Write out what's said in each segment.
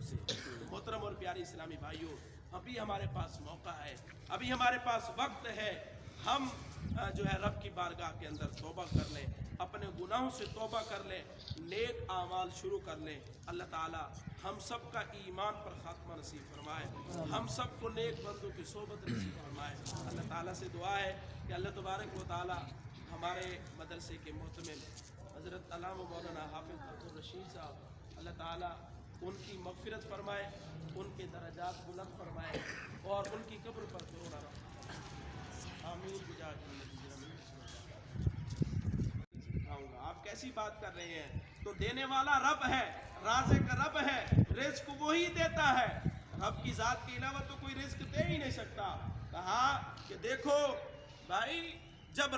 से। मोहतरम और प्यारे इस्लामी भाइयों, अभी हमारे पास मौका है, अभी हमारे पास वक्त है, हम जो है रब की बारगाह के अंदर तौबा कर लें, अपने गुनाहों से तौबा कर लें, नेक आमाल शुरू कर लें। अल्लाह ताला हम सब का ईमान पर खात्मा नसीब फरमाए, हम सब को नेक बंदों की सोबत नसीब फरमाए। अल्लाह ताला से दुआ है कि अल्लाह तबारक व ताला हमारे मदरसे के मोहतमिम हज़रत अल्लामा मौलाना हाफिज़ अब्दुल रशीद साहब, अल्लाह ताला उनकी मग़फ़िरत फरमाए, उनके दर्जात बुलंद फरमाए और उनकी कब्र पर करुणा रखें। आमीन। सिखाऊंगा, आप कैसी बात कर रहे हैं? तो देने वाला रब है, राज़िक़ रब है, रिज़्क़ वही देता है, रब की ज़ात के अलावा तो कोई रिज़्क़ दे ही नहीं सकता। कहा कि देखो भाई, जब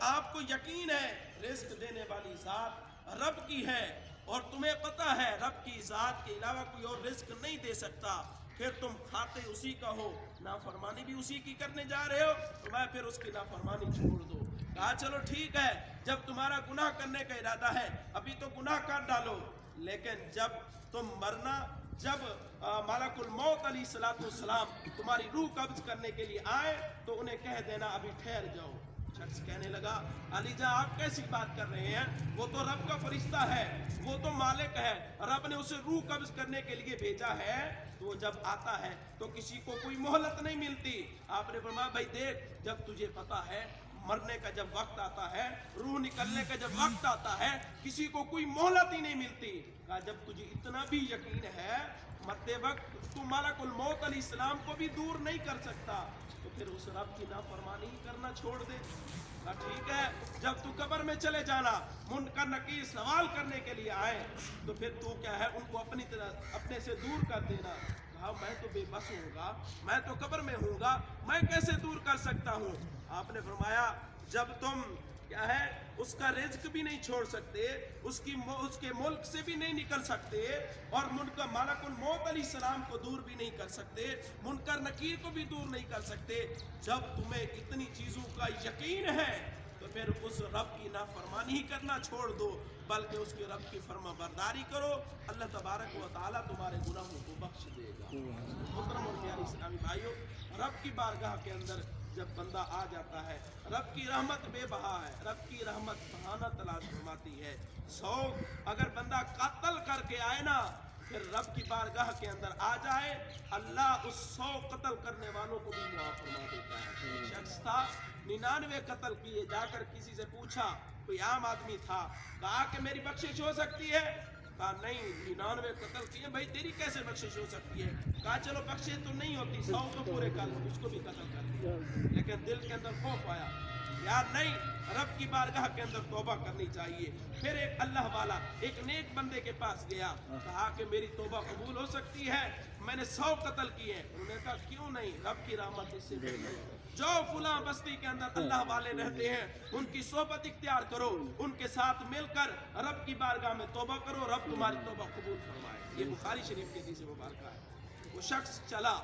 आपको यकीन है रिज़्क़ देने वाली ज़ात रब की है और तुम्हें पता है रब की ज़ात के अलावा कोई और रिज़्क़ नहीं दे सकता, फिर तुम खाते उसी का हो, नाफरमानी भी उसी की करने जा रहे हो, तो मैं फिर उसकी नाफरमानी छोड़ दो। कहा चलो ठीक है, जब तुम्हारा गुनाह करने का इरादा है अभी तो गुनाह कर डालो, लेकिन जब तुम मरना, जब मलकुल मौत अलैहिस्सलाम तुम्हारी रूह कब्ज करने के लिए आए तो उन्हें कह देना अभी ठहर जाओ। शख्स कहने लगा अली जा आप कैसी बात कर रहे हैं, वो तो रब का फरिश्ता है, वो तो मालिक है, रब ने उसे रूह कब्ज करने के लिए भेजा है, तो वो जब आता है तो किसी को कोई मोहलत नहीं मिलती। आपने फरमाया भाई देख, जब तुझे पता है मरने का जब वक्त आता है, रूह निकलने का जब वक्त आता है, किसी को कोई मोहलत ही नहीं मिलती। कहा जब तुझे इतना भी यकीन है मरते वक्त तू मलकुल मौत अलैहिस्सलाम को भी दूर नहीं कर सकता, तो फिर उस रब की नाफरमानी करना छोड़ दे। कहा ठीक है, जब तू कब्र में चले जाना, मुनकर नकीर सवाल करने के लिए आए, तो फिर तू क्या है उनको अपने से दूर कर देना। कहा मैं तो बेबस होऊंगा, मैं तो कब्र में हूँगा, मैं कैसे दूर कर सकता हूँ? आपने फरमाया जब तुम क्या है उसका रिज़्क़ भी नहीं छोड़ सकते, उसके मुल्क से भी नहीं निकल सकते और मुनकर मलकुल मौत अलैहिस्सलाम को दूर भी नहीं कर सकते, मुनकर नकीर को भी दूर नहीं कर सकते, जब तुम्हें इतनी चीज़ों का यकीन है तो फिर उस रब की नाफरमानी ही करना छोड़ दो, बल्कि उसके रब की फरमाबरदारी करो। अल्लाह तबारक व तआला तुम्हारे गुनाहों को बख्श देगा। मुहतरम और प्यारे इस्लामी भाइयों, रब की बारगाह के अंदर जब बंदा आ जाता है, रब की रहमत बेबहा है, रब की रहमत बहाना तलाश फरमाती है। 100 अगर बंदा कत्ल करके आए ना, फिर रब की बारगाह के अंदर आ जाए, अल्लाह उस 100 कत्ल करने वालों को भी माफ फरमा देता है। शख्स था 99 कत्ल किए, जाकर किसी से पूछा, कोई आम आदमी था, कहा कि मेरी बख्शिश हो सकती है? कहा नहीं, 99 कत्ल किए, भाई तेरी कैसे बख्शिश हो सकती है? कहा चलो बख्शिश तो नहीं होती, 100 तो पूरे कर लो, उसको भी कत्ल कर दिया। लेकिन दिल के अंदर खौफ आया, यार नहीं, रब की बारगाह के अंदर तौबा करनी चाहिए। फिर एक अल्लाह वाला एक नेक बंदे के पास गया, कहा कि मेरी तौबा कबूल हो सकती है, मैंने 100 कत्ल किए। उन्होंने कहा क्यों नहीं, रब की रहमत इससे बड़ी है। जो फुला बस्ती के अंदर अल्लाह वाले रहते हैं उनकी सोबत इख्तियार करो, उनके साथ मिलकर रब की बारगाह में तौबा करो, रब तुम्हारी तौबा कबूल फरमाए। ये बुखारी शरीफ की हदीस मुबारक है। वो शख्स चला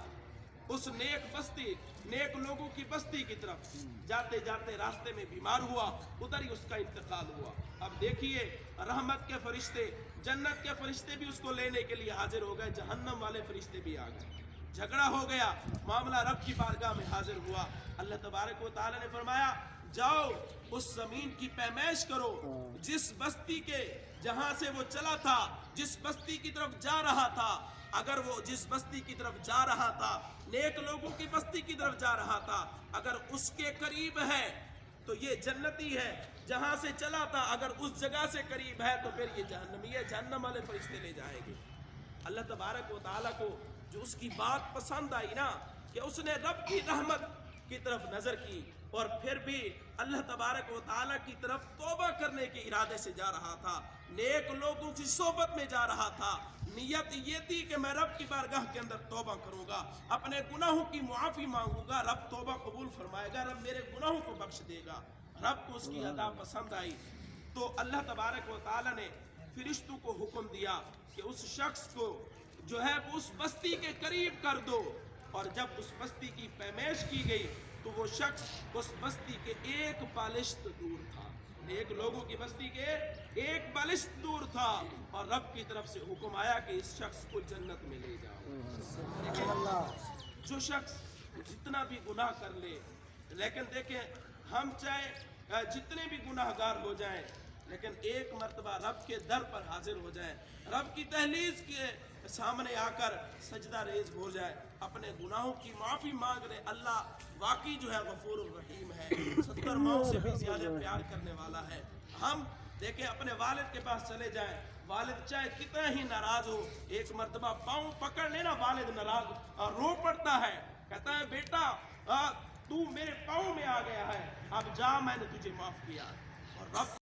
उस नेक बस्ती, नेक लोगों की बस्ती की तरफ, जाते जाते रास्ते में बीमार हुआ, उधर ही उसका इंतकाल हुआ। अब देखिए रहमत के फरिश्ते, जन्नत के फरिश्ते भी उसको लेने के लिए हाजिर हो गए, जहन्नम वाले फरिश्ते भी आ गए, झगड़ा हो गया, मामला रब की बारगाह में हाजिर हुआ। अल्लाह तबारक व तआला ने फरमाया जाओ उस जमीन की पैमाइश करो, जिस बस्ती के जहां से वो चला था, जिस बस्ती की तरफ जा रहा था, अगर वो जिस बस्ती की तरफ जा रहा था, नेक लोगों की बस्ती की तरफ जा रहा था, अगर उसके करीब है तो ये जन्नती है, जहां से चला था अगर उस जगह से करीब है तो फिर ये जहन्नमी है, जहन्नम वाले फरिश्ते ले जाएंगे। अल्लाह तबारक व तआला को जो उसकी बात पसंद आई ना, कि उसने रब की रहमत की तरफ नजर की और फिर भी अल्लाह तबारक व तआला की तरफ तौबा करने के इरादे से जा रहा था, नेक लोगों की सोबत में जा रहा था, नियत ये थी कि मैं रब की बारगाह के अंदर तौबा करूंगा, अपने गुनाहों की मुआफी मांगूंगा, रब तौबा कबूल फरमाएगा, रब मेरे गुनाहों को बख्श देगा। रब को उसकी अदा पसंद आई तो अल्लाह तबारक व तआला ने फरिश्तों को हुक्म दिया कि उस शख्स को जो है उस बस्ती के करीब कर दो। और जब उस बस्ती की पैमाइश की गई तो वो शख्स उस बस्ती के एक पालिश्त दूर था। ایک لوگوں کی بستی کے ایک بلشت دور تھا اور رب کی طرف سے حکم آیا کہ اس شخص کو جنت میں لے جاؤ. جو شخص جتنا بھی گناہ کر لے، لیکن دیکھیں ہم چاہے جتنے بھی گناہ گار ہو جائیں لیکن ایک مرتبہ رب کے در پر حاضر ہو جائیں، رب کی دہلیز کے سامنے آ کر سجدہ ریز ہو جائے، اپنے گناہوں کی معافی مانگ لے. اللہ واقعی جو ہے غفور الرحیم ہے، 70 ماؤں سے بھی زیادہ پیار کرنے والا ہے. ہم دیکھیں اپنے والد کے پاس چلے جائیں، والد چاہے کتنا ہی ناراض ہو، ایک مرتبہ پاؤں پکڑ لینا، والد ناراض رو پڑتا ہے، کہتا ہے بیٹا تو میرے پاؤں میں آ گیا ہے، اب جا میں نے تجھے معاف کیا. اور رب